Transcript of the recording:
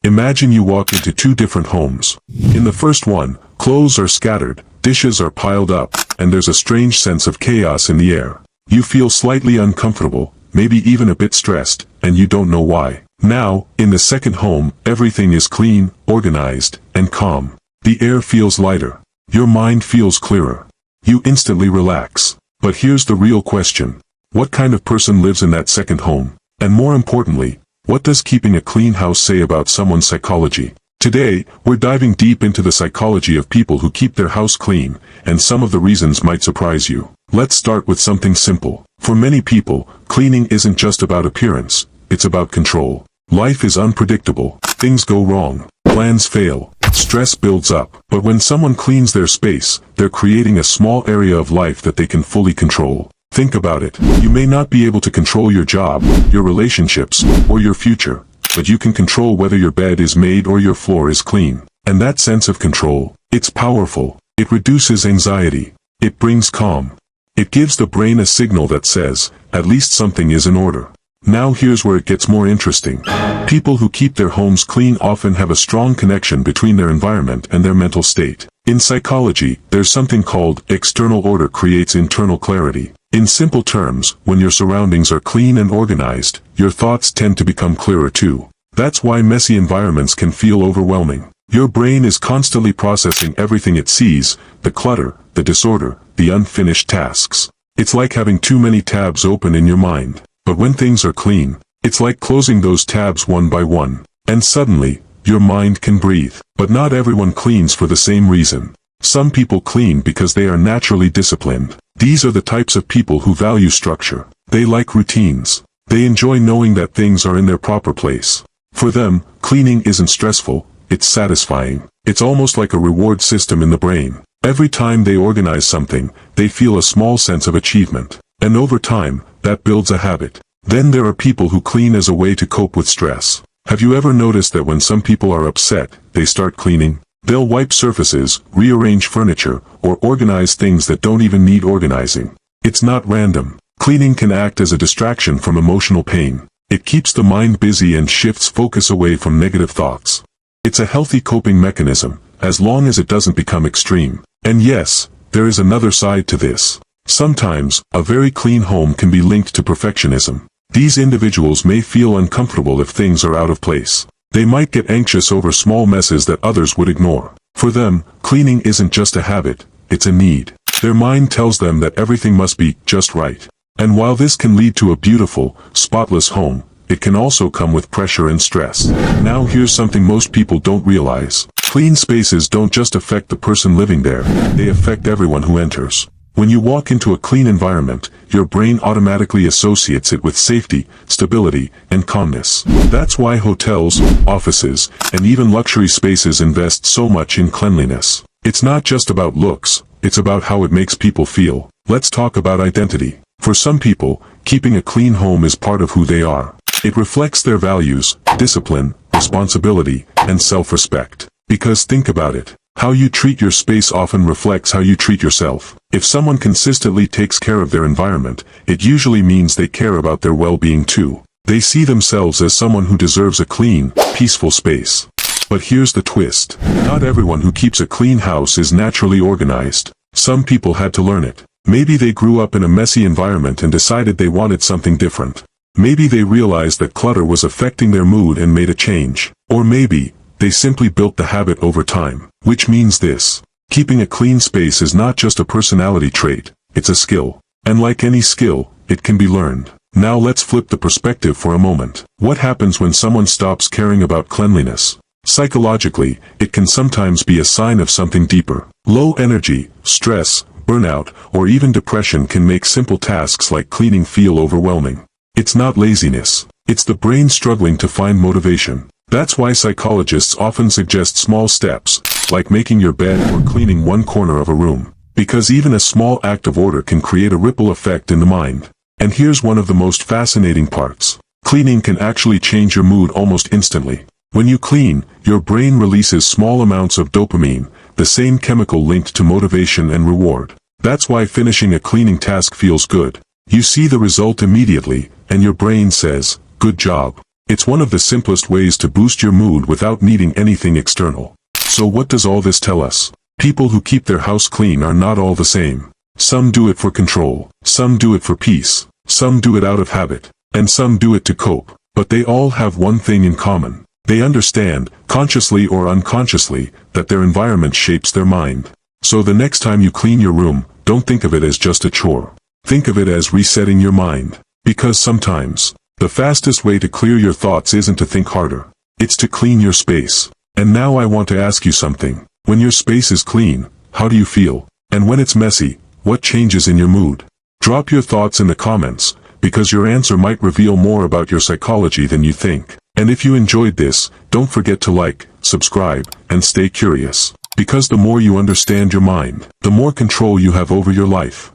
Imagine you walk into two different homes. In the first one, clothes are scattered, dishes are piled up, and there's a strange sense of chaos in the air. You feel slightly uncomfortable, maybe even a bit stressed, and you don't know why. Now, in the second home, everything is clean, organized, and calm. The air feels lighter. Your mind feels clearer. You instantly relax. But here's the real question. What kind of person lives in that second home? And more importantly, what does keeping a clean house say about someone's psychology? Today, we're diving deep into the psychology of people who keep their house clean, and some of the reasons might surprise you. Let's start with something simple. For many people, cleaning isn't just about appearance, it's about control. Life is unpredictable. Things go wrong. Plans fail. Stress builds up. But when someone cleans their space, they're creating a small area of life that they can fully control. Think about it. You may not be able to control your job, your relationships, or your future, but you can control whether your bed is made or your floor is clean. And that sense of control, it's powerful. It reduces anxiety. It brings calm. It gives the brain a signal that says, at least something is in order. Now here's where it gets more interesting. People who keep their homes clean often have a strong connection between their environment and their mental state. In psychology, there's something called external order creates internal clarity. In simple terms, when your surroundings are clean and organized, your thoughts tend to become clearer too. That's why messy environments can feel overwhelming. Your brain is constantly processing everything it sees, the clutter, the disorder, the unfinished tasks. It's like having too many tabs open in your mind. But when things are clean, it's like closing those tabs one by one. And suddenly, your mind can breathe. But not everyone cleans for the same reason. Some people clean because they are naturally disciplined. These are the types of people who value structure. They like routines. They enjoy knowing that things are in their proper place. For them, cleaning isn't stressful, it's satisfying. It's almost like a reward system in the brain. Every time they organize something, they feel a small sense of achievement. And over time, that builds a habit. Then there are people who clean as a way to cope with stress. Have you ever noticed that when some people are upset, they start cleaning? They'll wipe surfaces, rearrange furniture, or organize things that don't even need organizing. It's not random. Cleaning can act as a distraction from emotional pain. It keeps the mind busy and shifts focus away from negative thoughts. It's a healthy coping mechanism, as long as it doesn't become extreme. And yes, there is another side to this. Sometimes, a very clean home can be linked to perfectionism. These individuals may feel uncomfortable if things are out of place. They might get anxious over small messes that others would ignore. For them, cleaning isn't just a habit, it's a need. Their mind tells them that everything must be just right. And while this can lead to a beautiful, spotless home, it can also come with pressure and stress. Now here's something most people don't realize. Clean spaces don't just affect the person living there, they affect everyone who enters. When you walk into a clean environment, your brain automatically associates it with safety, stability, and calmness. That's why hotels, offices, and even luxury spaces invest so much in cleanliness. It's not just about looks, it's about how it makes people feel. Let's talk about identity. For some people, keeping a clean home is part of who they are. It reflects their values, discipline, responsibility, and self-respect. Because think about it. How you treat your space often reflects how you treat yourself. If someone consistently takes care of their environment, it usually means they care about their well-being too. They see themselves as someone who deserves a clean, peaceful space. But here's the twist. Not everyone who keeps a clean house is naturally organized. Some people had to learn it. Maybe they grew up in a messy environment and decided they wanted something different. Maybe they realized that clutter was affecting their mood and made a change. Or maybe, they simply built the habit over time. Which means this. Keeping a clean space is not just a personality trait, it's a skill. And like any skill, it can be learned. Now let's flip the perspective for a moment. What happens when someone stops caring about cleanliness? Psychologically, it can sometimes be a sign of something deeper. Low energy, stress, burnout, or even depression can make simple tasks like cleaning feel overwhelming. It's not laziness. It's the brain struggling to find motivation. That's why psychologists often suggest small steps, like making your bed or cleaning one corner of a room. Because even a small act of order can create a ripple effect in the mind. And here's one of the most fascinating parts. Cleaning can actually change your mood almost instantly. When you clean, your brain releases small amounts of dopamine, the same chemical linked to motivation and reward. That's why finishing a cleaning task feels good. You see the result immediately, and your brain says, "Good job." It's one of the simplest ways to boost your mood without needing anything external. So what does all this tell us? People who keep their house clean are not all the same. Some do it for control, some do it for peace, some do it out of habit, and some do it to cope. But they all have one thing in common. They understand, consciously or unconsciously, that their environment shapes their mind. So the next time you clean your room, don't think of it as just a chore. Think of it as resetting your mind. Because sometimes, the fastest way to clear your thoughts isn't to think harder. It's to clean your space. And now I want to ask you something. When your space is clean, how do you feel? And when it's messy, what changes in your mood? Drop your thoughts in the comments, because your answer might reveal more about your psychology than you think. And if you enjoyed this, don't forget to like, subscribe, and stay curious. Because the more you understand your mind, the more control you have over your life.